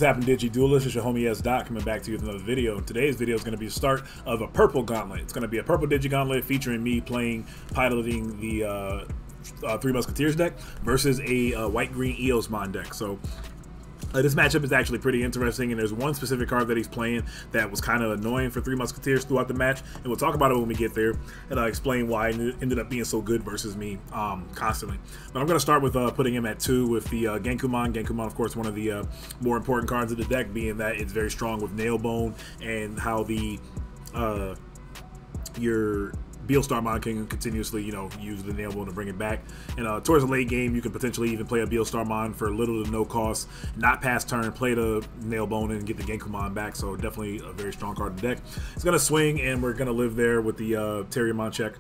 What's happening, Digi-Duelist? It's your homie S. Dot coming back to you with another video. And today's video is going to be the start of a purple gauntlet. It's going to be a purple Digi-Gauntlet featuring me piloting the Three Musketeers deck versus a white-green Eosmon deck. So this matchup is actually pretty interesting, and there's one specific card that he's playing that was kind of annoying for Three Musketeers throughout the match, and we'll talk about it when we get there, and I'll explain why it ended up being so good versus me constantly. But I'm going to start with putting him at 2 with the Genkumon. Genkumon, of course, one of the more important cards of the deck, being that it's very strong with Nailbone, and how the your Beelstarmon can continuously, use the Nailbone to bring it back. And towards the late game, you can potentially even play a Beelstarmon for little to no cost, not pass turn, play the Nailbone, and get the Genkumon back. So definitely a very strong card in the deck. It's going to swing, and we're going to live there with the Terriermon check.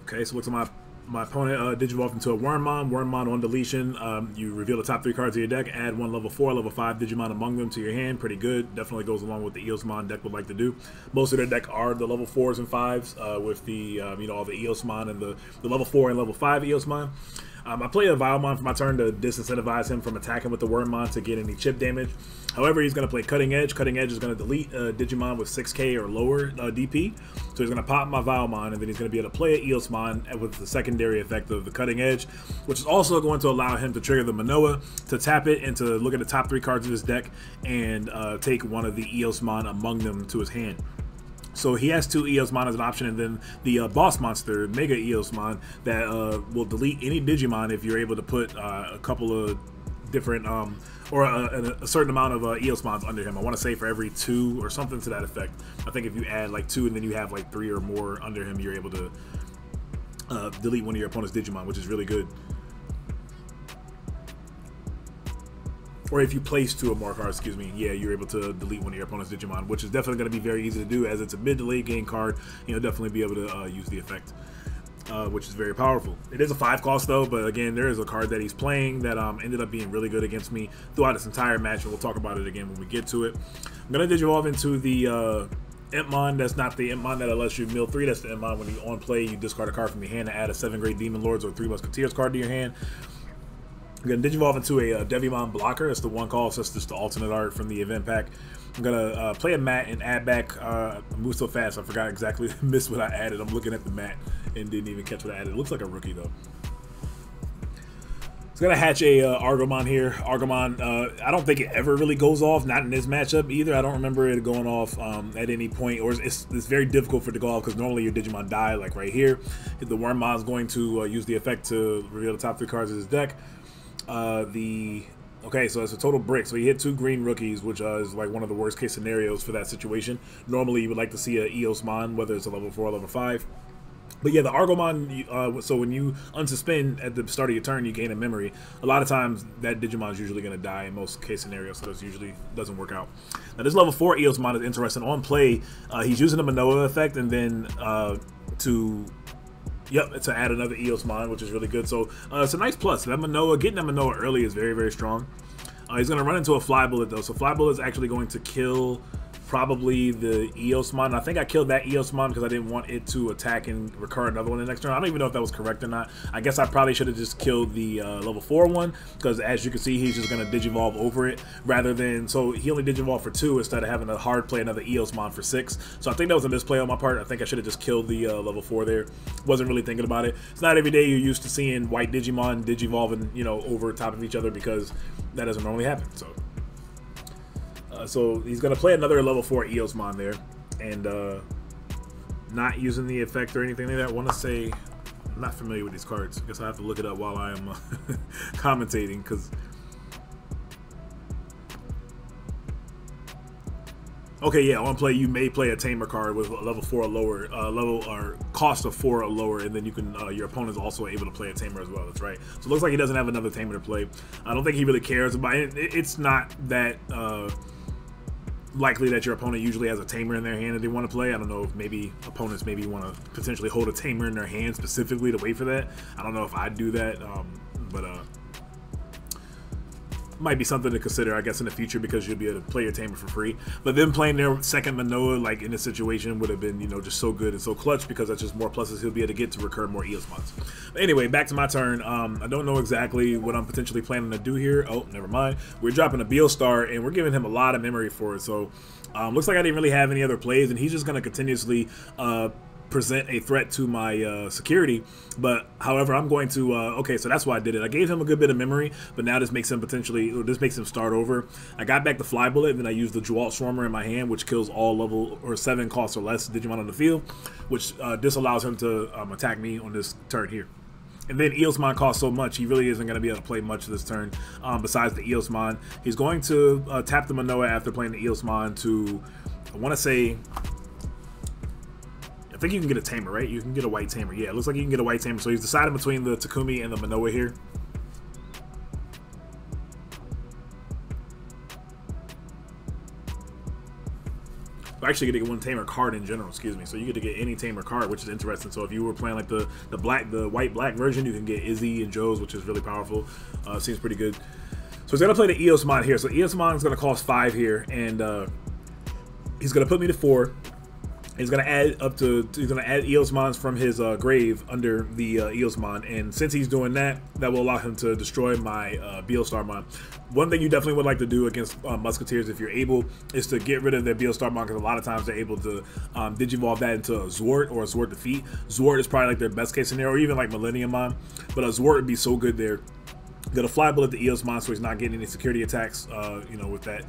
Okay, so looks like my opponent Digivolved into a Wormmon. Wormmon on deletion. You reveal the top 3 cards of your deck, add 1 level 4, level 5 Digimon among them to your hand. Pretty good. Definitely goes along with the Eosmon deck would like to do. Most of their deck are the level 4s and 5s with the, all the Eosmon and the level 4 and level 5 Eosmon. I play a Vilemon for my turn to disincentivize him from attacking with the Wormmon to get any chip damage. However, he's going to play Cutting Edge. Cutting Edge is going to delete Digimon with 6k or lower DP. So he's going to pop my Vilemon, and then he's going to be able to play an Eosmon with the secondary effect of the Cutting Edge, which is also going to allow him to trigger the Manoa, to tap it, and to look at the top 3 cards of his deck and take one of the Eosmon among them to his hand. So he has 2 Eosmon as an option, and then the boss monster, Mega Eosmon, that will delete any Digimon if you're able to put a couple of different, or a certain amount of Eosmons under him. I want to say for every 2 or something to that effect. I think if you add like 2 and then you have like 3 or more under him, you're able to delete one of your opponent's Digimon, which is really good. Or if you place 2 or more cards, excuse me, yeah, you're able to delete one of your opponent's Digimon, which is definitely going to be very easy to do, as it's a mid to late game card. Definitely be able to use the effect, which is very powerful. It is a 5 cost though, but again, there is a card that he's playing that ended up being really good against me throughout this entire match, and we'll talk about it again when we get to it. I'm going to Digivolve into the Impmon. That's not the Impmon that lets you mill 3. That's the Impmon when you on play, you discard a card from your hand to add a 7 Great Demon Lords or 3 Musketeers card to your hand. I'm going to Digivolve into a Devimon blocker. That's the 1 call, so that's just the alternate art from the event pack. I'm going to play a mat and add back, I moved so fast I forgot exactly, missed what I added. I'm looking at the mat and didn't even catch what I added. It looks like a rookie though. It's going to hatch a Argomon here. Argomon, I don't think it ever really goes off, not in this matchup either. I don't remember it going off at any point, or it's very difficult for it to go off because normally your Digimon die, like right here. The Wormmon's going to use the effect to reveal the top 3 cards of his deck. Okay, so it's a total brick. So he hit 2 green rookies, which is like one of the worst case scenarios for that situation. Normally you would like to see a Eosmon, whether it's a level 4 or level 5. But yeah, the Argomon, so when you unsuspend at the start of your turn, you gain a memory. A lot of times that Digimon is usually going to die in most case scenarios, so this usually doesn't work out. Now this level 4 Eosmon is interesting. On play, he's using the Manoa effect, and then to add another Eosmon, which is really good. So it's a nice plus. That Manoa, getting that Manoa early is very, very strong. He's going to run into a Fly Bullet though. So Fly Bullet is actually going to kill probably the Eosmon. I think I killed that Eosmon because I didn't want it to attack and recur another one the next turn. I don't even know if that was correct or not. I guess I probably should have just killed the level 4 one, because as you can see, he's just going to Digivolve over it rather than, so he only Digivolved for 2 instead of having to hard play another Eosmon for 6. So I think that was a misplay on my part. I think I should have just killed the level 4 there. Wasn't really thinking about it. It's not every day you're used to seeing white Digimon Digivolving, over top of each other, because that doesn't normally happen. So he's going to play another level 4 Eosmon there, and not using the effect or anything like that. I want to say, I'm not familiar with these cards. I guess I have to look it up while I am commentating, because okay, yeah, on play you may play a Tamer card with a level 4 or lower, level or cost of 4 or lower, and then you can your opponent's also able to play a Tamer as well. That's right. So it looks like he doesn't have another Tamer to play. I don't think he really cares about it. It's not that likely that your opponent usually has a Tamer in their hand that they want to play. I don't know if maybe opponents want to potentially hold a Tamer in their hand specifically to wait for that. I don't know if I'd do that, but might be something to consider, I guess, in the future, because you'll be able to play your Tamer for free. But then playing their second Manoa, like in this situation, would have been, you know, just so good and so clutch, because that's just more pluses he'll be able to get to recur more Eosmons. But anyway, back to my turn. I don't know exactly what I'm potentially planning to do here. Oh, never mind. We're dropping a Beelstar, and we're giving him a lot of memory for it. So looks like I didn't really have any other plays, and he's just going to continuously present a threat to my security. But however, I'm going to okay, so that's why I did it. I gave him a good bit of memory, but now this makes him start over. I got back the Fly Bullet, and then I used the Jewalt Swarmer in my hand, which kills all level or 7 cost or less Digimon on the field, which disallows him to attack me on this turn here. And then Eosmon costs so much, he really isn't going to be able to play much this turn besides the Eosmon. He's going to tap the Manoa after playing the Eosmon to, I want to say, I think you can get a Tamer, right? You can get a white Tamer. Yeah, it looks like you can get a white Tamer. So he's deciding between the Takumi and the Manoa here. We're actually going to get one Tamer card in general, excuse me. So you get to get any Tamer card, which is interesting. So if you were playing like the white-black version, you can get Izzy and Joe's, which is really powerful. Seems pretty good. So he's going to play the Eosmon here. So Eosmon is going to cost 5 here, and he's going to put me to 4. He's gonna add Eosmons from his grave under the Eosmon, and since he's doing that, that will allow him to destroy my Beelstarmon. One thing you definitely would like to do against Musketeers, if you're able, is to get rid of their Beelstarmon, because a lot of times they're able to Digivolve that into a Zwart or a Zwart defeat. Zwart is probably like their best case scenario, or even like Millenniummon, but a Zwart would be so good there. Gonna Fly Bullet the Eosmon, so he's not getting any security attacks, you know, with that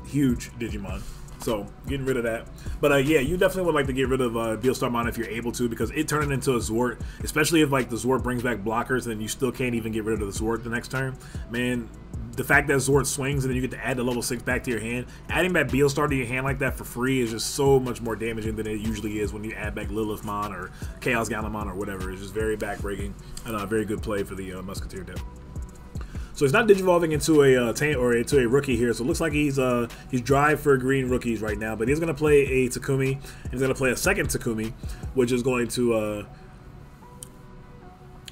huge Digimon. So getting rid of that. But yeah, you definitely would like to get rid of Beelstarmon if you're able to, because it turning into a Zwart, especially if like the Zwart brings back blockers and you still can't even get rid of the Zwart the next turn. Man, the fact that Zwart swings and then you get to add the level 6 back to your hand, adding back Beelstar to your hand like that for free is just so much more damaging than it usually is when you add back Lilithmon or Chaos Gallantmon or whatever. It's just very backbreaking and a very good play for the Musketeer deck. So he's not digivolving into a rookie here. So it looks like he's drive for green rookies right now. But he's going to play a Takumi. He's going to play a second Takumi, which is going to.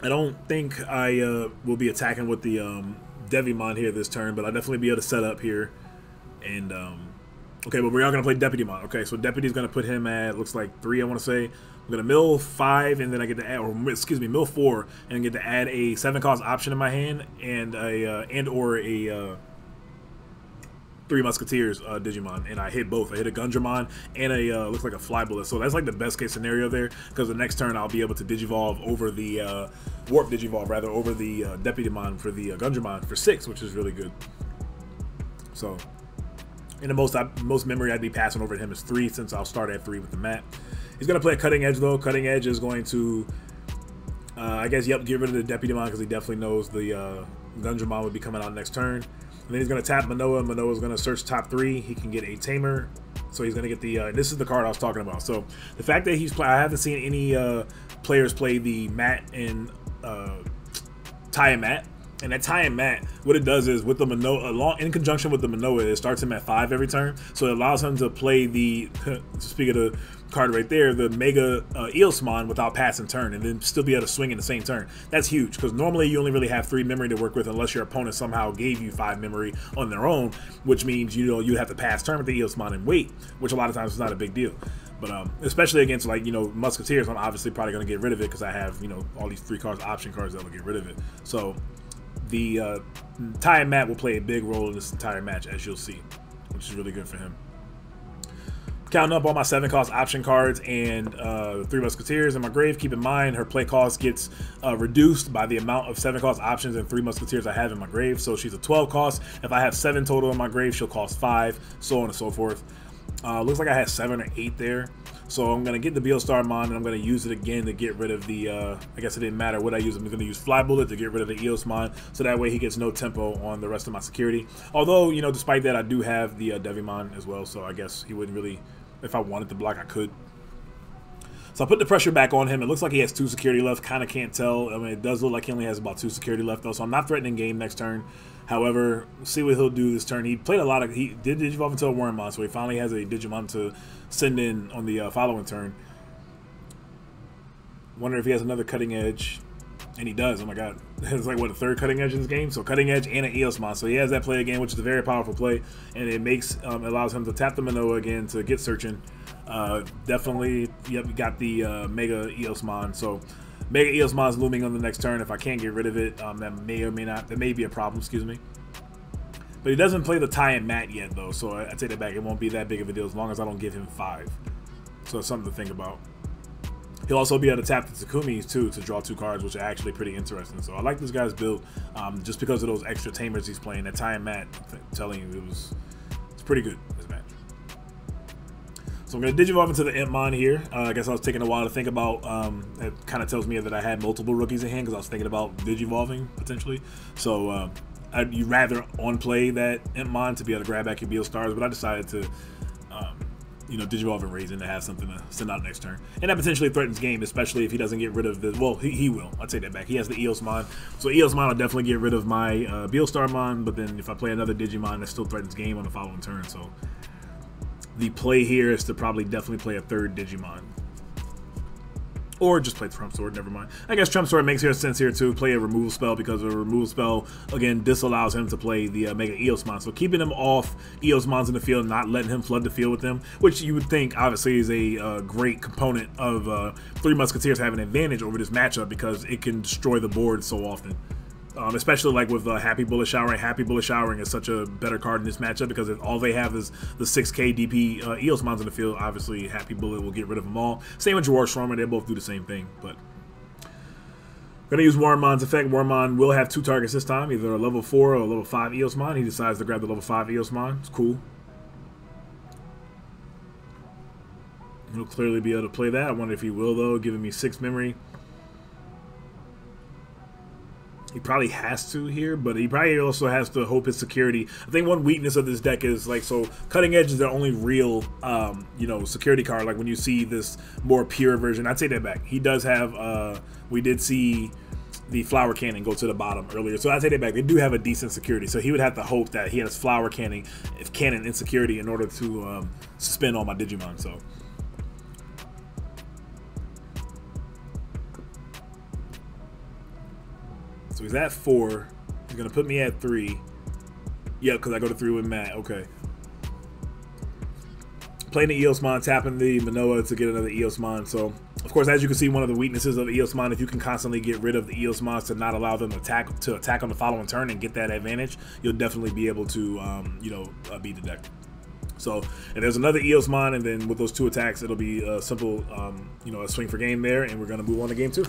I don't think I will be attacking with the Devimon here this turn, but I'll definitely be able to set up here. And okay, but we are going to play Deputymon. Okay, so Deputy's going to put him at, looks like 3, I want to say. I'm going to mill 5, and then I get to add, or excuse me, mill 4, and get to add a 7-cost option in my hand, and a 3 Musketeers Digimon, and I hit both. I hit a Gundramon and a looks like a Fly Bullet. So that's like the best case scenario there, because the next turn I'll be able to Digivolve over the Warp Digivolve rather over the Deputymon for the Gundramon for 6, which is really good. So, and the most memory I'd be passing over to him is 3, since I'll start at 3 with the mat. He's going to play a Cutting Edge, though. Cutting Edge is going to, I guess, yep, get rid of the Deputymon, because he definitely knows the Gundramon would be coming out next turn. And then he's going to tap Manoa. Manoa's going to search top 3. He can get a Tamer. So he's going to get the, this is the card I was talking about. So the fact that he's, I haven't seen any players play the Mat and Tie and Mat. And that Tie and Mat, what it does is with the Manoa, in conjunction with the Manoa, it starts him at 5 every turn. So it allows him to play the, speaking of the card right there, the Mega Eosmon without passing turn, and then still be able to swing in the same turn. That's huge, because normally you only really have 3 memory to work with unless your opponent somehow gave you 5 memory on their own, which means, you know, you have to pass turn with the Eosmon and wait, which a lot of times is not a big deal. But especially against, like, you know, Musketeers, I'm obviously probably going to get rid of it, because I have, you know, all these 3 cards, option cards that will get rid of it. So the Tie and Mat will play a big role in this entire match, as you'll see, which is really good for him. Counting up all my 7-cost option cards and 3 Musketeers in my grave. Keep in mind, her play cost gets reduced by the amount of 7-cost options and 3 Musketeers I have in my grave. So she's a 12-cost. If I have 7 total in my grave, she'll cost 5, so on and so forth. Looks like I had 7 or 8 there. So I'm going to get the Beelstarmon, and I'm going to use it again to get rid of the, I guess it didn't matter what I use. I'm going to use Fly Bullet to get rid of the Eosmon, so that way he gets no tempo on the rest of my security. Although, you know, despite that, I do have the Devimon as well, so I guess he wouldn't really, if I wanted to block, I could. So I put the pressure back on him. It looks like he has 2 security left. Kind of can't tell. I mean, it does look like he only has about 2 security left, though, so I'm not threatening game next turn. However, we'll see what he'll do this turn. He played a lot of, he did Digivolve into a Wormmon, so he finally has a Digimon to send in on the following turn. Wonder if he has another Cutting Edge. And he does. Oh my god. It's like, what, a third cutting edge in this game? So cutting edge and an Eosmon. So he has that play again, which is a very powerful play. And it makes allows him to tap the Manoa again to get searching. Definitely, yep, we got the Mega Eosmon. So Mega Eosmon's looming on the next turn. If I can't get rid of it, that may or may not, that may be a problem, excuse me. But he doesn't play the tie and mat yet, though. So I take that back. It won't be that big of a deal as long as I don't give him 5. So it's something to think about. He'll also be able to tap the Takumis too to draw 2 cards, which are actually pretty interesting. So I like this guy's build just because of those extra tamers he's playing. That tie and mat, I'm telling you, it's pretty good, this match. So I'm going to Digivolve into the Impmon here. I guess I was taking a while to think about. It kind of tells me that I had multiple rookies in hand because I was thinking about Digivolving potentially. So you'd rather on play that Impmon to be able to grab back your Beastars, but I decided to you know, Digivolve and Raisin to have something to send out next turn. And that potentially threatens game, especially if he doesn't get rid of the... Well, he will. I'll take that back. He has the Eosmon. So Eosmon will definitely get rid of my Beastarmon, but then if I play another Digimon, that still threatens game on the following turn. So the play here is to probably definitely play a third Digimon. Or just play Trump Sword, never mind. I guess Trump Sword makes sense here too. Play a removal spell because a removal spell, again, disallows him to play the Mega Eosmon. So keeping him off Eosmons in the field, not letting him flood the field with them, which you would think obviously is a great component of 3 Musketeers having an advantage over this matchup because it can destroy the board so often. Especially like with Happy Bullet Showering. Happy Bullet Showering is such a better card in this matchup because if all they have is the 6k DP Eosmons in the field, obviously Happy Bullet will get rid of them all. Same with Dwarf Stormer, they both do the same thing. But I'm going to use Wormmon's effect. Wormmon will have 2 targets this time, either a level 4 or a level 5 Eosmon. He decides to grab the level 5 Eosmon. It's cool. He'll clearly be able to play that. I wonder if he will, though, giving me 6 memory. He probably has to here, but he probably also has to hope his security. I think one weakness of this deck is like, so Cutting Edge is the only real, you know, security card. Like when you see this more pure version, I'd take that back. He does have, we did see the Flower Cannon go to the bottom earlier, so I take that back. They do have a decent security, so he would have to hope that he has Flower Cannon, in security in order to suspend all my Digimon. So. So he's at 4. He's going to put me at 3. Yep, because I go to 3 with Matt. Okay. Playing the Eosmon, tapping the Manoa to get another Eosmon. So, of course, as you can see, one of the weaknesses of Eosmon, if you can constantly get rid of the Eosmons to not allow them to attack on the following turn and get that advantage, you'll definitely be able to, you know, beat the deck. So, and there's another Eosmon, and then with those 2 attacks, it'll be a simple, you know, a swing for game there, and we're going to move on to game 2.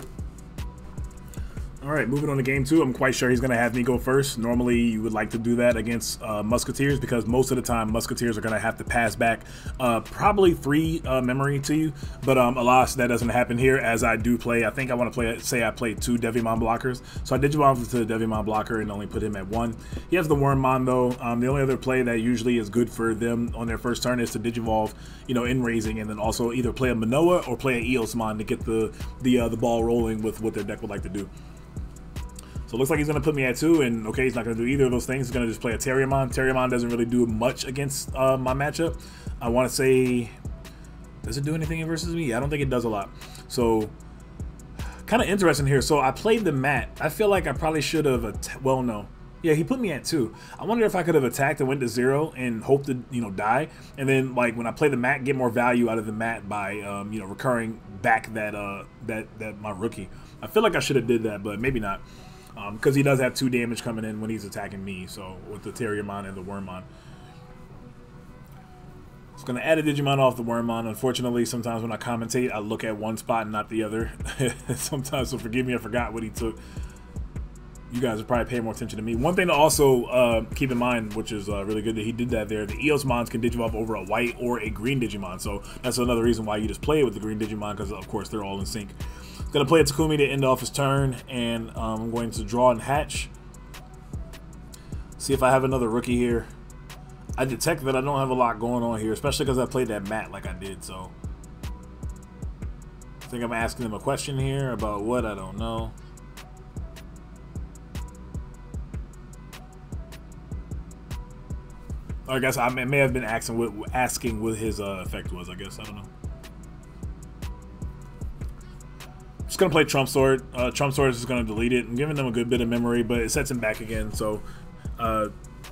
All right, moving on to game 2. I'm quite sure he's going to have me go first. Normally, you would like to do that against Musketeers because most of the time, Musketeers are going to have to pass back probably 3 memory to you. But alas, that doesn't happen here as I do play. I think I want to play, say I played 2 Devimon blockers. So I Digivolve to the Devimon blocker and only put him at 1. He has the Wormmon though. The only other play that usually is good for them on their first turn is to Digivolve, you know, in raising, and then also either play a Manoa or play an Eosmon to get the ball rolling with what their deck would like to do. So it looks like he's going to put me at 2, and okay, he's not going to do either of those things. He's going to just play a Terriermon. Terriermon doesn't really do much against my matchup. I want to say, does it do anything versus me? I don't think it does a lot. So, kind of interesting here. So I played the mat. I feel like I probably should have, well, no. Yeah, he put me at 2. I wonder if I could have attacked and went to 0 and hoped to, you know, die. And then, like, when I play the mat, get more value out of the mat by, you know, recurring back that my rookie. I feel like I should have did that, but maybe not. Because he does have 2 damage coming in when he's attacking me, so with the Terriermon and the Wormmon. It's going to add a Digimon off the Wormmon. Unfortunately, sometimes when I commentate, I look at one spot and not the other. Sometimes, so forgive me, I forgot what he took. You guys are probably paying more attention to me. One thing to also keep in mind, which is really good that he did that there, the Eosmons can Digivolve over a white or a green Digimon. So that's another reason why you just play with the green Digimon, because of course they're all in sync. Going to play a Takumi to end off his turn, and I'm going to draw and hatch. See if I have another rookie here. I detect that I don't have a lot going on here, especially because I played that mat like I did, so. I think I'm asking him a question here about what, I don't know. I guess I may have been asking what his effect was, I guess. I don't know. Just gonna play Trump Sword. Trump Sword is just gonna delete it. I'm giving them a good bit of memory, but it sets him back again. So I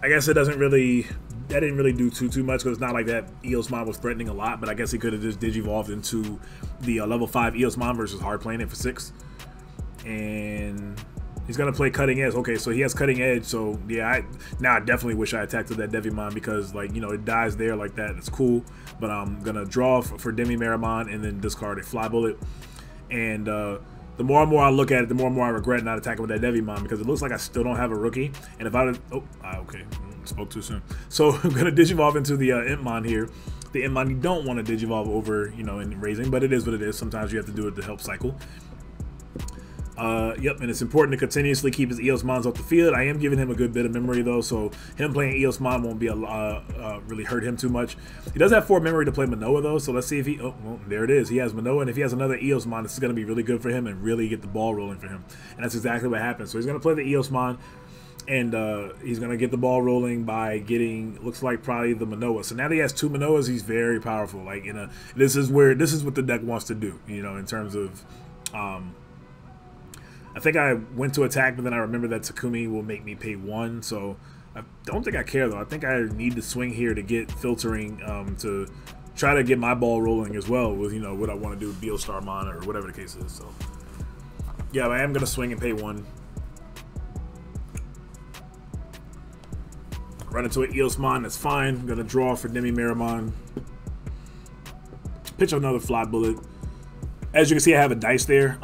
guess it doesn't really. That didn't really do too much because it's not like that Eosmon was threatening a lot. But I guess he could have just Digivolved into the level 5 Eosmon versus hard playing it for 6. And he's gonna play Cutting Edge. Okay, so he has Cutting Edge. So yeah, I definitely wish I attacked with that Devimon because, like, you know, it dies there like that. It's cool. But I'm gonna draw for Demi Miramon and then discard a Fly Bullet. And the more and more I look at it, the more and more I regret not attacking with that Devimon because it looks like I still don't have a rookie. And if I okay, spoke too soon. So I'm gonna Digivolve into the Impmon here. The Impmon you don't want to Digivolve over, you know, in raising, but it is what it is. Sometimes you have to do it to help cycle. Yep, and it's important to continuously keep his Eosmons off the field. I am giving him a good bit of memory though, so him playing Eosmon won't be really hurt him too much. He does have 4 memory to play Manoa though, so let's see if he. Oh, well, there it is. He has Manoa, and if he has another Eosmon, this is going to be really good for him and really get the ball rolling for him. And that's exactly what happens. So he's going to play the Eosmon, and he's going to get the ball rolling by getting, looks like probably the Manoa. So now that he has 2 Manoas, he's very powerful. Like, this is what the deck wants to do, you know, in terms of. I think I went to attack, but then I remember that Takumi will make me pay 1, so I don't think I care, though. I think I need to swing here to get filtering to try to get my ball rolling as well with, you know, what I want to do with Beostarmon or whatever the case is. So, yeah, I am going to swing and pay 1. Run into an Eosmon, that's fine. I'm going to draw for Demi Miramon. Pitch another Fly Bullet. As you can see, I have a dice there.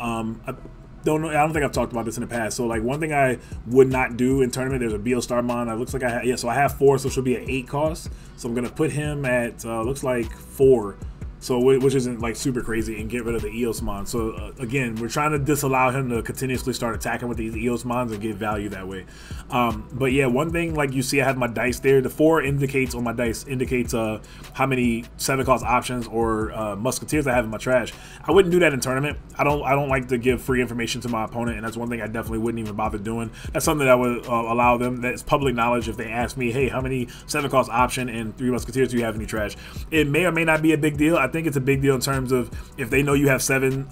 I don't think I've talked about this in the past. So, like, one thing I would not do in tournament, there's a Beostarmon. It looks like so I have 4, so it should be an 8 cost. So I'm gonna put him at looks like 4. So, which isn't like super crazy, and get rid of the Eosmon. So again, we're trying to disallow him to continuously start attacking with these Eosmons and get value that way. But yeah, one thing, like you see, I have my dice there. The 4 indicates on my dice indicates how many 7 cost options or Musketeers I have in my trash. I wouldn't do that in tournament. I don't like to give free information to my opponent, and that's one thing I definitely wouldn't even bother doing. That's something that would allow them. That's public knowledge. If they ask me, hey, how many 7 cost option and 3 Musketeers do you have in your trash? It may or may not be a big deal. I think it's a big deal in terms of if they know you have 7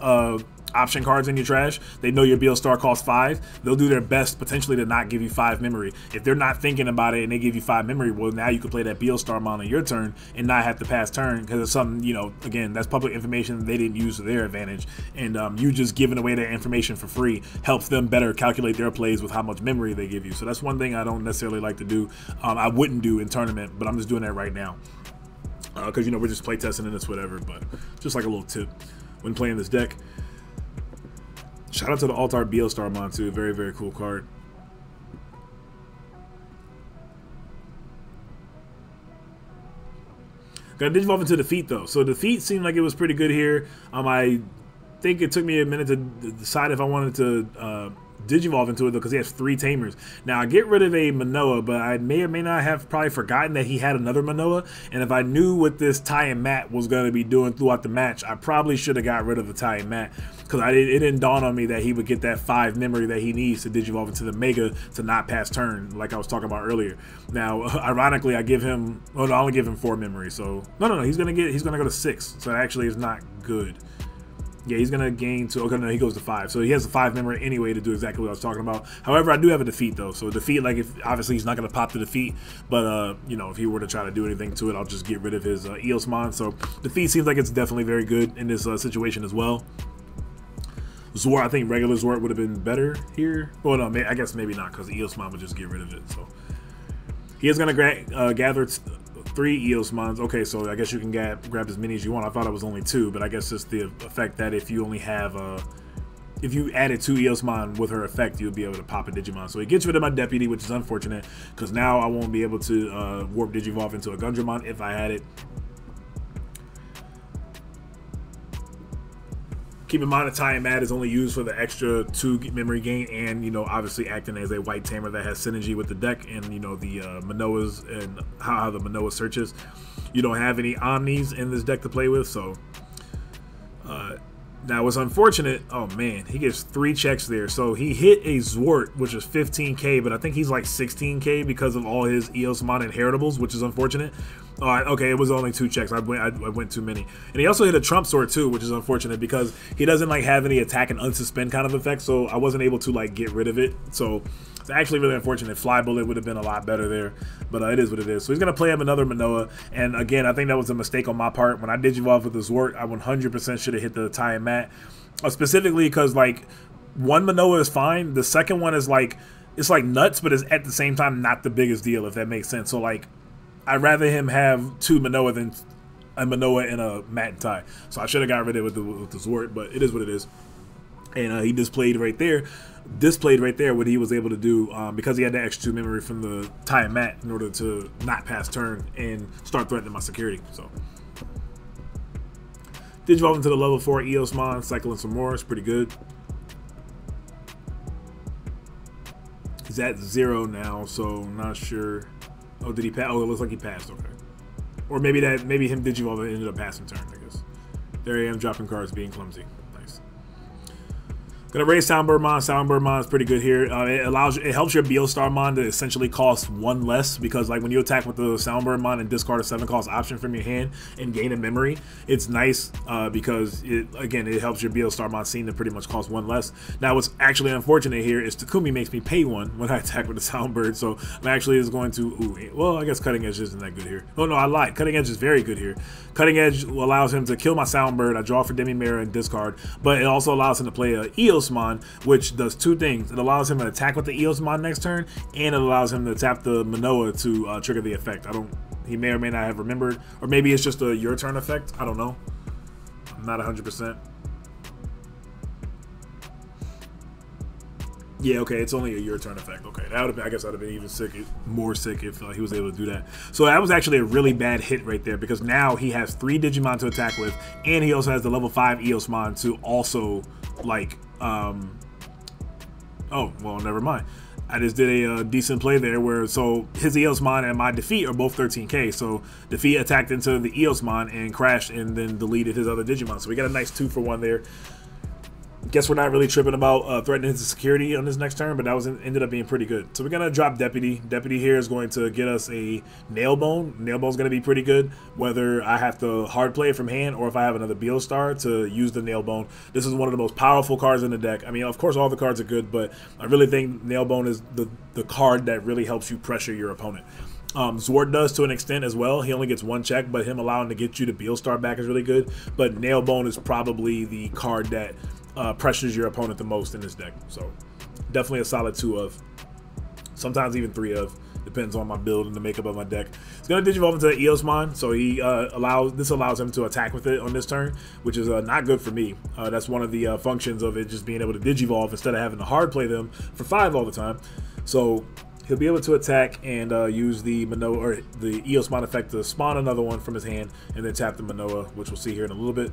option cards in your trash, they know your Beostar costs 5, they'll do their best potentially to not give you 5 memory. If they're not thinking about it and they give you 5 memory, well, now you can play that Beostarmon on your turn and not have to pass turn because it's something, you know, again, that's public information they didn't use to their advantage, and you just giving away that information for free helps them better calculate their plays with how much memory they give you. So that's one thing I don't necessarily like to do. I wouldn't do in tournament, but I'm just doing that right now. Because, you know, we're just playtesting and it's whatever, but just like a little tip when playing this deck. Shout out to the Altar Beostarmon too, very, very cool card. Got Digivolve into Defeat though, so Defeat seemed like it was pretty good here. I think it took me a minute to decide if I wanted to Digivolve into it though, because he has 3 Tamers. Now I get rid of a Manoa, but I may or may not have probably forgotten that he had another Manoa, and if I knew what this Tie and Mat was going to be doing throughout the match, I probably should have got rid of the Tie and Mat, because it didn't dawn on me that he would get that 5 memory that he needs to Digivolve into the Mega to not pass turn, like I was talking about earlier. Now, ironically, I give him, well, no, I only give him 4 memory, so no, he's gonna go to 6, so that actually is not good. Yeah, he's going to gain 2. Okay, no, he goes to 5. So he has a 5 memory anyway to do exactly what I was talking about. However, I do have a Defeat, though. So Defeat, like, if obviously he's not going to pop the Defeat. But, you know, if he were to try to do anything to it, I'll just get rid of his Eosmon. So Defeat seems like it's definitely very good in this situation as well. Zwart, I think regular Zwart would have been better here. Well, no, I guess maybe not, because Eosmon would just get rid of it. So he is going to gather 3 Eosmons. Okay, so I guess you can grab as many as you want. I thought it was only 2, but I guess it's the effect that if you only have if you added 2 Eosmon with her effect, you'll be able to pop a Digimon. So it gets rid of my Deputy, which is unfortunate, because now I won't be able to warp Digivolve into a Gundramon if I had it. Keep in mind, a Tie and Mat is only used for the extra 2 memory gain, and, you know, obviously acting as a white tamer that has synergy with the deck, and, you know, the Manoas and how the Manoa searches. You don't have any Omnis in this deck to play with, so Now, what's unfortunate, oh man, he gets 3 checks there. So he hit a Zwart, which is 15k, but I think he's like 16k because of all his Eosmon inheritables, which is unfortunate. Okay, it was only 2 checks. I went too many. And he also hit a Trump Sword too, which is unfortunate because he doesn't like have any attack and unsuspend kind of effect, so I wasn't able to like get rid of it. So it's actually really unfortunate. Fly Bullet would have been a lot better there, but it is what it is. So he's going to play him another Manoa, and again, I think that was a mistake on my part. When I Digivolved with the Zwart, I 100% should have hit the tie and mat, specifically because like one Manoa is fine. The second one is like, it's like nuts, but it's at the same time not the biggest deal, if that makes sense. So like, I'd rather him have 2 Manoa than a Manoa and a mat and tie. So I should have got rid of it with the Zwart, but it is what it is. And he displayed right there what he was able to do because he had the extra 2 memory from the tie and mat in order to not pass turn and start threatening my security. So Digivolve into the level 4 Eosmon, cycling some more. It's pretty good. He's at 0 now, so not sure. Oh, did he pass? Oh, it looks like he passed. Okay, or maybe him Digivolve ended up passing turn. I guess. There I am, dropping cards, being clumsy. Nice. Gonna raise Soundbirdmon. Soundbirdmon is pretty good here. It helps your Beostarmon to essentially cost 1 less, because like when you attack with the Soundbirdmon and discard a 7-cost option from your hand and gain a memory, it's nice because it helps your Beostarmon scene to pretty much cost 1 less. Now what's actually unfortunate here is Takumi makes me pay 1 when I attack with the Soundbird, so I'm actually going to well, I guess Cutting Edge isn't that good here. Oh no, I lied. Cutting Edge is very good here. Cutting Edge allows him to kill my Soundbird. I draw for Demi Mirror and discard, but it also allows him to play a Eosmon, which does 2 things. It allows him to attack with the Eosmon next turn, and it allows him to tap the Manoa to trigger the effect. He may or may not have remembered, or maybe it's just a your turn effect. I don't know. I'm not 100%. Yeah, okay, it's only a your turn effect. Okay, that would have been, I guess I'd have been even more sick if he was able to do that. So that was actually a really bad hit right there, because now he has 3 Digimon to attack with, and he also has the level 5 Eosmon to also like oh well, never mind. I just did a decent play there where, so his Eosmon and my Defeat are both 13k, so Defeat attacked into the Eosmon and crashed and then deleted his other Digimon, so we got a nice 2 for 1 there. Guess we're not really tripping about threatening his security on this next turn, but that ended up being pretty good. So we're going to drop Deputy. Deputy here is going to get us a Nailbone. Nailbone's going to be pretty good, whether I have to hard play it from hand or if I have another Beostar to use the Nailbone. This is one of the most powerful cards in the deck. I mean, of course, all the cards are good, but I really think Nailbone is the card that really helps you pressure your opponent. Zwart does to an extent as well. He only gets 1 check, but him allowing to get you to Beostar back is really good. But Nailbone is probably the card that pressures your opponent the most in this deck. So definitely a solid 2 of. Sometimes even 3 of. Depends on my build and the makeup of my deck. It's going to Digivolve into Eosmon, so he allows him to attack with it on this turn, which is not good for me. That's one of the functions of it, just being able to Digivolve instead of having to hard play them for 5 all the time. So he'll be able to attack and use the Manoa, or the Eosmon effect, to spawn another one from his hand and then tap the Manoa, which we'll see here in a little bit.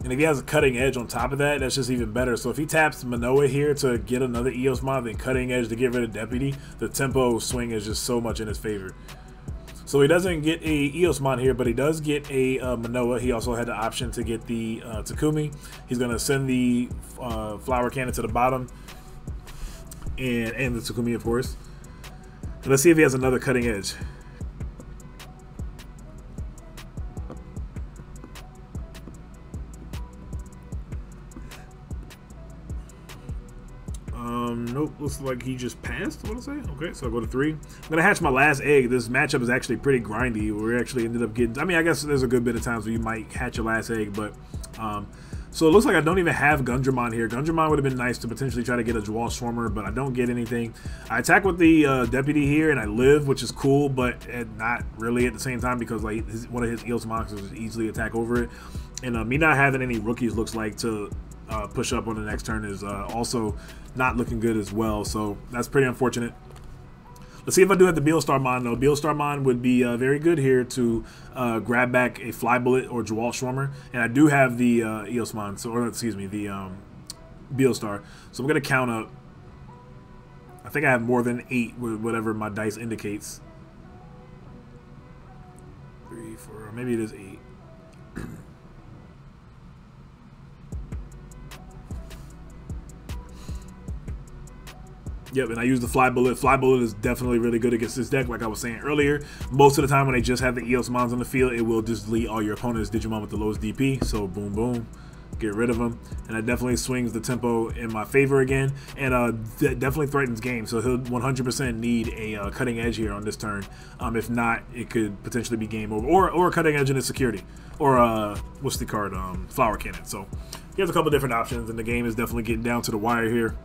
And if he has a Cutting Edge on top of that, that's just even better. So if he taps Manoa here to get another Eosmon, then Cutting Edge to get rid of Deputy, the tempo swing is just so much in his favor. So he doesn't get a Eosmon here, but he does get a Manoa. He also had the option to get the Takumi. He's going to send the Flower Cannon to the bottom, and the Takumi, of course. And let's see if he has another Cutting Edge. Nope, looks like he just passed, I want to say. Okay, so I'll go to 3. I'm going to hatch my last egg. This matchup is actually pretty grindy. We actually ended up getting, I mean, I guess there's a good bit of times where you might hatch your last egg, but so it looks like I don't even have Gundramon here. Gundramon would have been nice to potentially try to get a Dwall Swarmer, but I don't get anything. I attack with the Deputy here, and I live, which is cool, but not really at the same time, because like one of his Eosmons is easily attack over it. And me not having any rookies looks like to push up on the next turn is also not looking good as well, so that's pretty unfortunate. Let's see if I do have the Beostarmon though. Beostarmon would be very good here to grab back a Fly Bullet or Dwall Swarmer, and I do have the Eosmon, so, or excuse me, the Beostar. So I'm gonna count up. I think I have more than 8 with whatever my dice indicates. 3, 4, or maybe it is 8. Yep, and I use the Fly Bullet. Fly Bullet is definitely really good against this deck. Like I was saying earlier, most of the time when they just have the Eosmons on the field, it will just delete all your opponent's Digimon with the lowest DP. So boom, boom, get rid of them. And that definitely swings the tempo in my favor again. And definitely threatens game. So he'll 100% need a cutting edge here on this turn. If not, it could potentially be game over. Or a cutting edge in his security. Or what's the card? Flower Cannon. So he has a couple different options, and the game is definitely getting down to the wire here.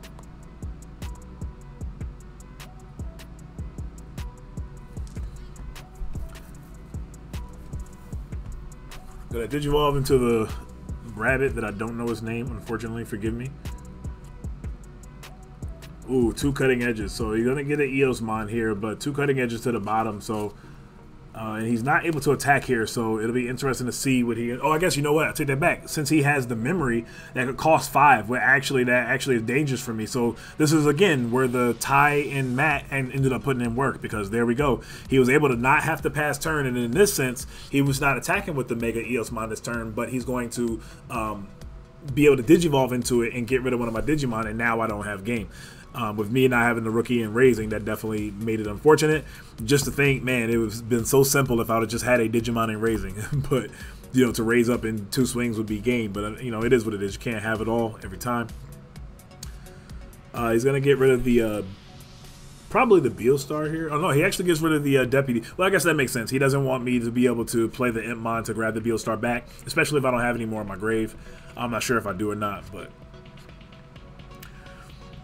Gonna Digivolve into the rabbit that I don't know his name, unfortunately, forgive me. Ooh, 2 cutting edges. So you're gonna get an Eosmon here, but 2 cutting edges to the bottom. So and he's not able to attack here, so it'll be interesting to see what he. Oh, I guess you know what? I take that back. Since he has the memory that could cost 5, that actually is dangerous for me. So this is again where the Ty and Matt ended up putting in work, because there we go. He was able to not have to pass turn, and in this sense, he was not attacking with the Mega Eosmon this turn, but he's going to be able to Digivolve into it and get rid of one of my Digimon, and now I don't have game. With me not having the rookie and raising, that definitely made it unfortunate. Just to think, man, it was been so simple if I would have just had a Digimon and raising. But, you know, to raise up in 2 swings would be game. But, you know, it is what it is. You can't have it all every time. He's going to get rid of the, probably the Beelstar here. Oh, no, he actually gets rid of the Deputy. Well, I guess that makes sense. He doesn't want me to be able to play the Impmon to grab the Beelstar back, especially if I don't have any more in my grave. I'm not sure if I do or not, but...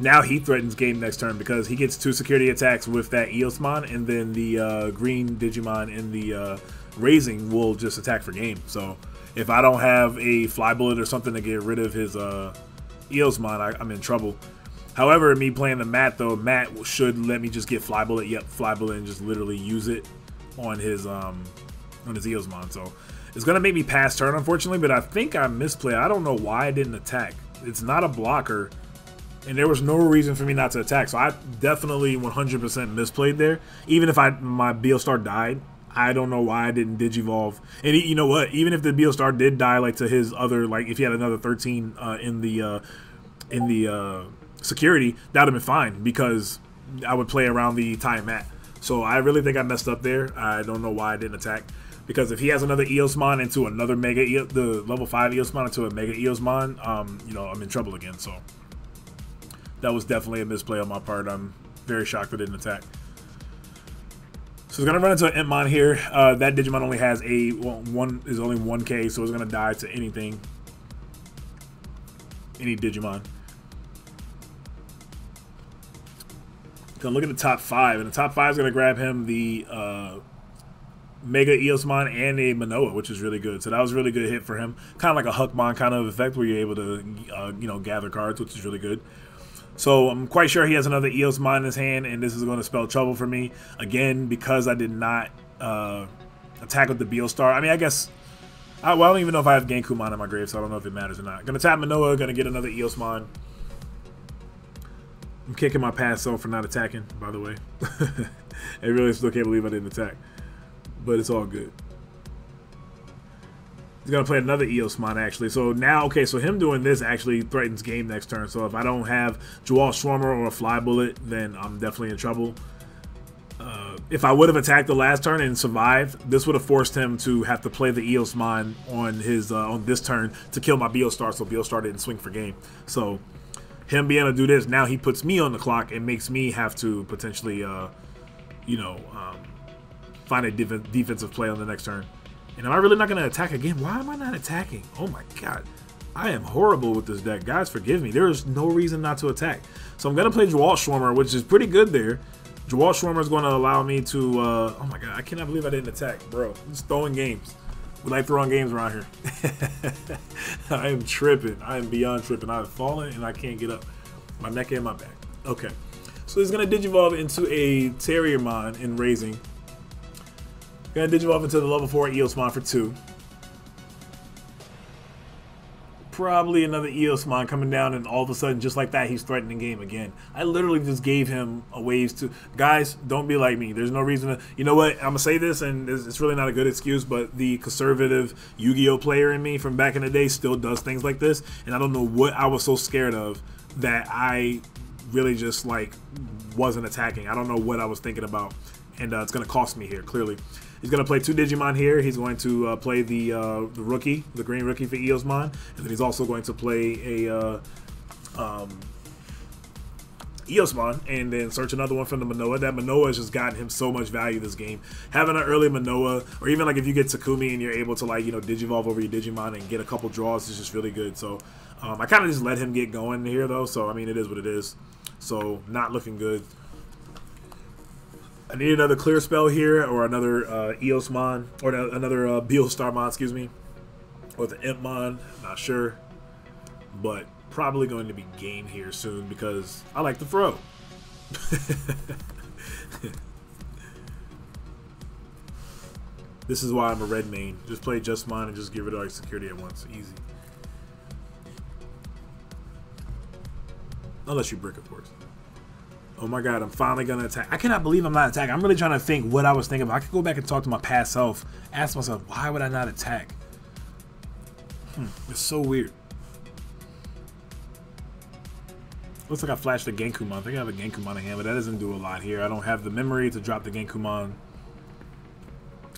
Now he threatens game next turn because he gets 2 security attacks with that Eosmon, and then the green Digimon in the raising will just attack for game. So if I don't have a Fly Bullet or something to get rid of his Eosmon, I'm in trouble. However, me playing the Matt, though, Matt should let me just get Fly Bullet. Yep, Fly Bullet, and just literally use it on his Eosmon. So it's gonna make me pass turn, unfortunately. But I think I misplayed. I don't know why I didn't attack. It's not a blocker. And there was no reason for me not to attack. So I definitely 100% misplayed there. Even if my Beelstar died, I don't know why I didn't Digivolve. And you know what? Even if the Beelstar did die, like to his other, like if he had another 13 in the security, that would have been fine, because I would play around the Ty and Matt. So I really think I messed up there. I don't know why I didn't attack. Because if he has another Eosmon into another Mega, the level 5 Eosmon into a Mega Eosmon, you know, I'm in trouble again. So that was definitely a misplay on my part. I'm very shocked I didn't attack. So it's gonna run into an Impmon here. That Digimon only has only 1K, so it's gonna die to anything, any Digimon. Gonna look at the top 5, and the top 5 is gonna grab him the Mega Eosmon and a Manoa, which is really good. So that was a really good hit for him. Kind of like a Huckmon kind of effect where you're able to, you know, gather cards, which is really good. So I'm quite sure he has another Eosmon in his hand, and this is going to spell trouble for me. Again, because I did not attack with the Beelstar. I mean, I guess... well, I don't even know if I have Genkumon in my grave, so I don't know if it matters or not. Going to tap Manoa, going to get another Eosmon. I'm kicking my past self for not attacking, by the way. I really still can't believe I didn't attack. But it's all good. He's going to play another Eosmon, actually. So now, okay, so him doing this actually threatens game next turn. So if I don't have Jewel Swarmer or a Fly Bullet, then I'm definitely in trouble. If I would have attacked the last turn and survived, this would have forced him to have to play the Eosmon on his on this turn to kill my Beelstar, so Beelstar didn't swing for game. So him being able to do this, now he puts me on the clock and makes me have to potentially, you know, find a defensive play on the next turn. And am I really not going to attack again? Why am I not attacking? Oh my god. I am horrible with this deck. Guys, forgive me. There is no reason not to attack. So I'm going to play Jewel Swarmer, which is pretty good there. Jewel Swarmer is going to allow me to... oh my god, I cannot believe I didn't attack. Bro, I'm just throwing games. We like throwing games around here. I am tripping. I am beyond tripping. I've fallen and I can't get up. My neck and my back. Okay. So he's going to Digivolve into a Terriermon in Raising. Going to Digivolve into the level 4 Eosmon for 2. probably another Eosmon coming down, and all of a sudden, just like that, he's threatening game again. I literally just gave him a ways to... Guys, don't be like me. There's no reason to... You know what? I'm going to say this, and it's really not a good excuse, but the conservative Yu-Gi-Oh player in me from back in the day still does things like this, and I don't know what I was so scared of that I really just, like, wasn't attacking. I don't know what I was thinking about, and it's going to cost me here, clearly. He's going to play 2 Digimon here. He's going to play the rookie, the green rookie for Eosmon. And then he's also going to play a Eosmon and then search another one from the Manoa. That Manoa has just gotten him so much value this game. Having an early Manoa, or even like if you get Takumi and you're able to, like, you know, Digivolve over your Digimon and get a couple draws, is just really good. So I kind of just let him get going here, though. So, I mean, it is what it is. So, not looking good. I need another clear spell here, or another Eosmon, or another Beelstarmon, excuse me, or the Impmon, not sure, but probably going to be game here soon because I like to throw. This is why I'm a red main. Just play Justmon and just get rid of like security at once, easy. Unless you brick, of course. Oh my god, I'm finally gonna attack. I cannot believe I'm not attacking. I'm really trying to think what I was thinking about. I could go back and talk to my past self, ask myself, why would I not attack? It's so weird. Looks like I flashed the Genkumon. I think I have a Genkumon in hand, but that doesn't do a lot here. I don't have the memory to drop the Genkumon.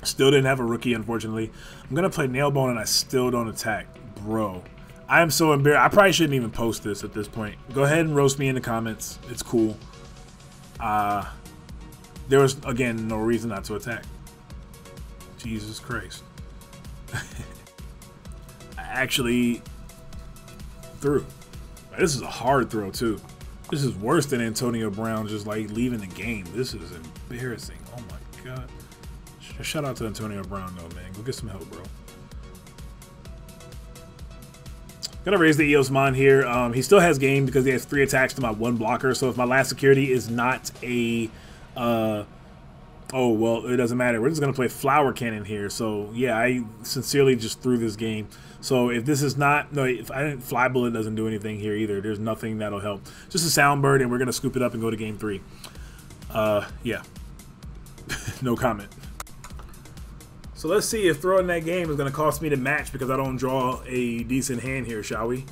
Still didn't have a rookie, unfortunately. I'm gonna play Nailbone and I still don't attack. Bro, I am so embarrassed. I probably shouldn't even post this at this point. Go ahead and roast me in the comments. It's cool. There was, again, no reason not to attack. Jesus Christ. I actually threw. This is a hard throw, too. This is worse than Antonio Brown just, like, leaving the game. This is embarrassing. Oh, my God. Shout out to Antonio Brown, though, man. Go get some help, bro. Gonna raise the Eosmon here. He still has game because he has 3 attacks to my 1 blocker. So if my last security is not a, oh well, it doesn't matter. We're just gonna play Flower Cannon here. So yeah, I sincerely just threw this game. So if this is not, no, if I didn't, Fly Bullet doesn't do anything here either. There's nothing that'll help. Just a Sound Bird, and we're gonna scoop it up and go to game 3. Yeah, no comment. So let's see if throwing that game is going to cost me the match because I don't draw a decent hand here, shall we?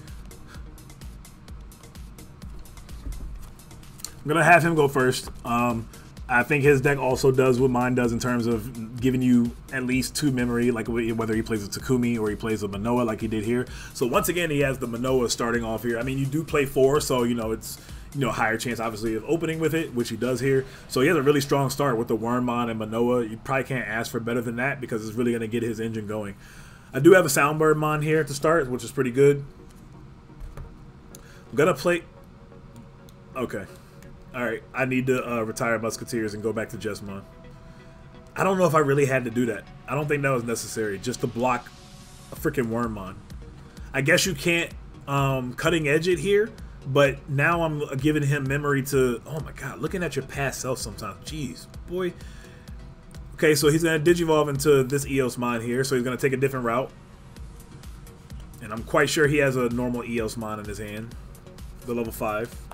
I'm going to have him go first. I think his deck also does what mine does in terms of giving you at least 2 memory, like whether he plays a Takumi or he plays a Manoa like he did here. So once again, he has the Manoa starting off here. I mean, you do play 4, so, you know, it's... higher chance, obviously, of opening with it, which he does here. So he has a really strong start with the Wormmon and Manoa. You probably can't ask for better than that because it's really going to get his engine going. I do have a Soundbirdmon here to start, which is pretty good. I'm going to play... Okay. Alright, I need to retire Musketeers and go back to Justmon. I don't know if I really had to do that. I don't think that was necessary, just to block a freaking Wormmon. I guess you can't cutting edge it here. But now I'm giving him memory to... Oh my god, looking at your past self sometimes. Jeez, boy. Okay, so he's going to Digivolve into this Eosmon here. So he's going to take a different route. And I'm quite sure he has a normal Eosmon in his hand. The level 5.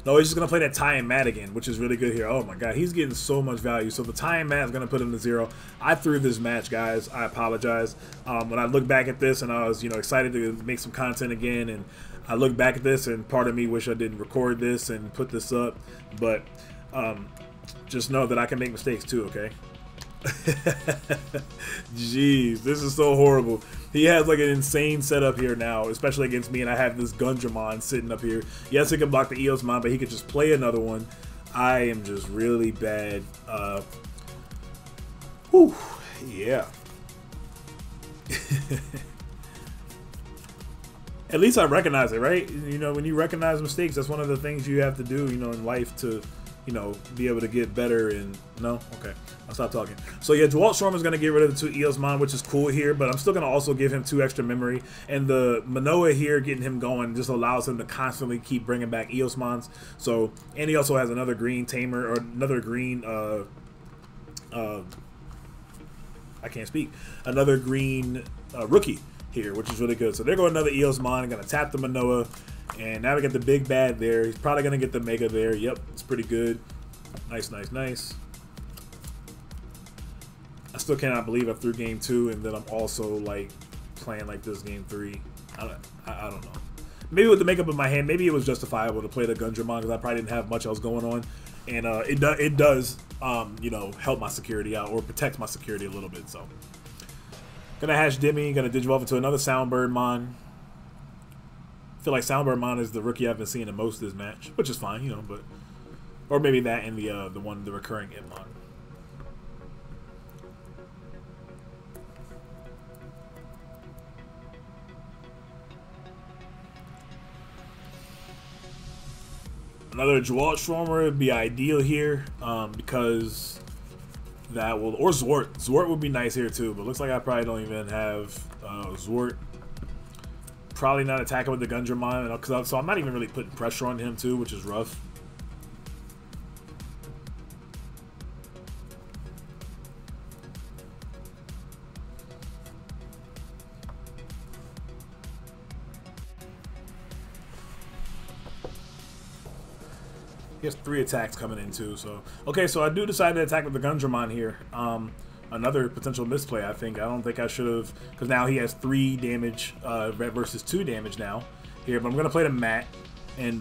No, he's just going to play that Tie and Mat again, which is really good here. Oh my god, he's getting so much value. So the Tie and Mat is going to put him to 0. I threw this match, guys. I apologize. When I look back at this and I was, you know, excited to make some content again, and I look back at this and part of me wish I didn't record this and put this up, but just know that I can make mistakes too, okay? Jeez, this is so horrible. He has like an insane setup here now, especially against me, and I have this Gundramon sitting up here. Yes, he can block the Eosmon, but he could just play another one. I am just really bad. Whew, yeah. At least I recognize it, right? You know, when you recognize mistakes, that's one of the things you have to do, you know, in life to, you know, be able to get better. And no, okay, I'll stop talking. So yeah, Dwalt Storm is going to get rid of the 2 Eosmon, which is cool here, but I'm still going to also give him 2 extra memory. And the Manoa here getting him going just allows him to constantly keep bringing back Eosmons. So, and he also has another green Tamer, or another green, I can't speak, another green rookie here, which is really good. So there go another Eosmon. I'm going to tap the Manoa. And now we get the big bad there. He's probably going to get the Mega there. Yep, it's pretty good. Nice, nice, nice. I still cannot believe I threw game 2 and then I'm also like playing like this game 3. I don't know. Maybe with the makeup of my hand, maybe it was justifiable to play the Gundramon because I probably didn't have much else going on. And it does, you know, help my security out or protect my security a little bit. So, gonna hash Demi, gonna Digivolve into another Soundbird Mon. I feel like Soundbird Mon is the rookie I've been seeing the most this match, which is fine, you know, but or maybe that and the recurring Itmon. Another Dwalt Stormer would be ideal here because that will, or Zwart. Zwart would be nice here too, but looks like I probably don't even have Zwart. Probably not attacking with the Gundramon, so I'm not even really putting pressure on him too, which is rough. He has 3 attacks coming in too, so okay. So I do decide to attack with the Gundramon here. Another potential misplay, I think. I don't think I should have, because now he has 3 damage, red versus 2 damage now here. But I'm gonna play the Mat, and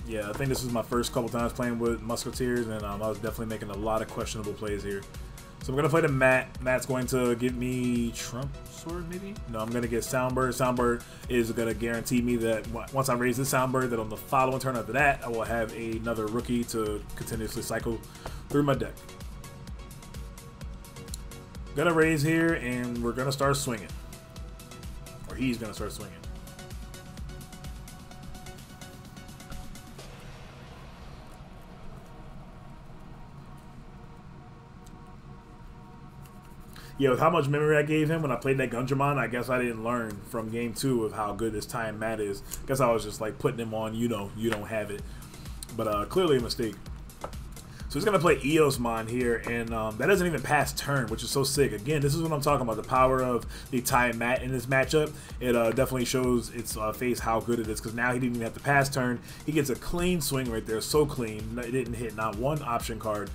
yeah, I think this is my first couple times playing with Musketeers, and I was definitely making a lot of questionable plays here. So I'm gonna play the Mat. Mat's going to give me Trump Sword, maybe? No, I'm gonna get Soundbird. Soundbird is gonna guarantee me that once I raise this Soundbird, that on the following turn after that, I will have another rookie to continuously cycle through my deck. Gonna raise here, and we're gonna start swinging, or he's gonna start swinging. Yeah, with how much memory I gave him when I played that Gundramon, I guess I didn't learn from game 2 of how good this Time Mat is. I guess I was just like putting him on, you know, you don't have it. But clearly a mistake. So he's going to play Eosmon here, and that doesn't even pass turn, which is so sick. Again, this is what I'm talking about, the power of the Time Mat in this matchup. It definitely shows its face how good it is, because now he didn't even have to pass turn. He gets a clean swing right there, so clean. It didn't hit not one option card.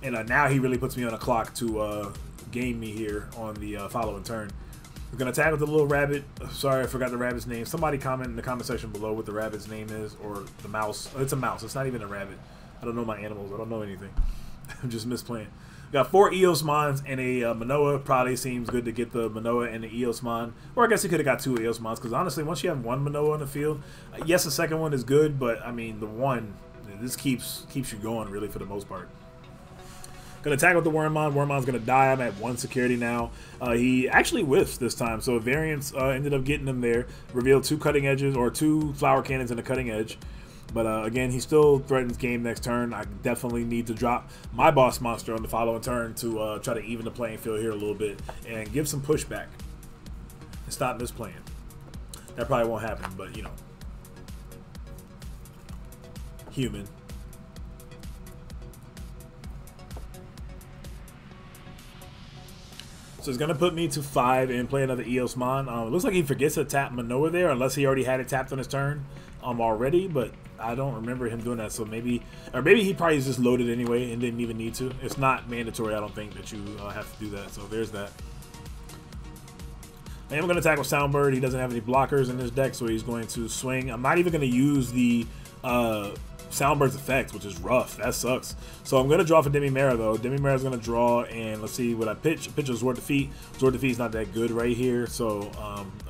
And now he really puts me on a clock to game me here on the following turn. We're going to attack with the little rabbit. Sorry, I forgot the rabbit's name. Somebody comment in the comment section below what the rabbit's name is, or the mouse. It's a mouse. It's not even a rabbit. I don't know my animals. I don't know anything. I'm just misplaying. Got 4 Eosmons and a Manoa. Probably seems good to get the Manoa and the Eosmon. Or I guess he could have got 2 Eosmons, because honestly, once you have 1 Manoa on the field, yes, the second one is good, but I mean, the one, this keeps you going really for the most part. Gonna attack with the Wormmon. Wormmon's gonna die. I'm at 1 security now. He actually whiffs this time, so Variance ended up getting him there. Revealed 2 cutting edges, or 2 flower cannons and a cutting edge. But again, he still threatens game next turn. I definitely need to drop my boss monster on the following turn to try to even the playing field here a little bit and give some pushback and stop misplaying. That probably won't happen, but you know, human. So it's going to put me to 5 and play another Eosmon. It looks like he forgets to tap Manoa there, unless he already had it tapped on his turn already, but I don't remember him doing that. So maybe, or maybe he probably just loaded anyway and didn't even need to. It's not mandatory, I don't think, that you have to do that. So there's that. I am going to attack with Soundbird. He doesn't have any blockers in his deck, so he's going to swing. I'm not even going to use the Soundbird's effect, which is rough. That sucks. So I'm going to draw for Demi-Mera, though. Demi-Mera is going to draw, and let's see what I pitch. Pitch a Zwart Defeat. Zwart Defeat is not that good right here, so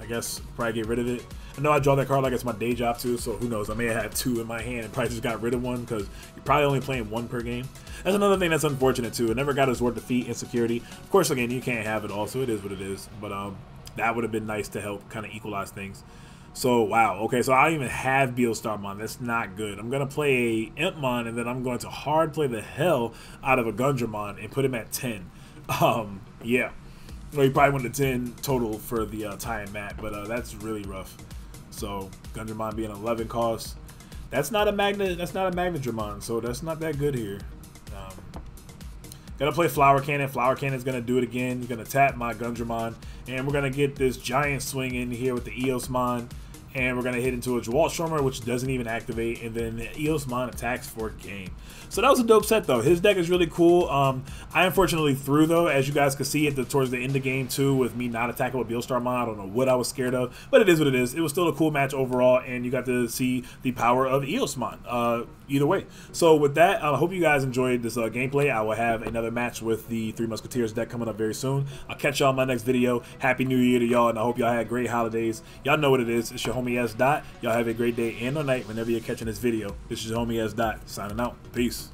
I guess probably get rid of it. I know I draw that card like it's my day job, too, so who knows. I may have had 2 in my hand and probably just got rid of 1, because you're probably only playing 1 per game. That's another thing that's unfortunate, too. I never got a Zwart Defeat in security. Of course, again, you can't have it all, so it is what it is. But that would have been nice to help kind of equalize things. So, wow. Okay, so I don't even have Beelstarmon. That's not good. I'm going to play a Impmon, and then I'm going to hard play the hell out of a Gundramon and put him at 10. Yeah. Well, he probably went to 10 total for the Time Mat, but that's really rough. So, Gundramon being 11 cost. That's not a Magnadramon, so that's not that good here. Gonna play Flower Cannon. Flower Cannon's gonna do it again. Gonna tap my Gundramon, and we're gonna get this giant swing in here with the Eosmon, and we're gonna hit into a Jawalstormer, which doesn't even activate, and then the Eosmon attacks for game. So that was a dope set though. His deck is really cool. I unfortunately threw though, as you guys could see towards the end of game 2 with me not attacking with Beelstarmon. I don't know what I was scared of, but it is what it is. It was still a cool match overall, and you got to see the power of Eosmon either way. So with that, I hope you guys enjoyed this gameplay. I will have another match with the 3 Musketeers deck coming up very soon. I'll catch y'all in my next video. Happy New Year to y'all, and I hope y'all had great holidays. Y'all know what it is. It's your homie S. Dot. Y'all have a great day and or night whenever you're catching this video. This is your homie S. Dot signing out. Peace.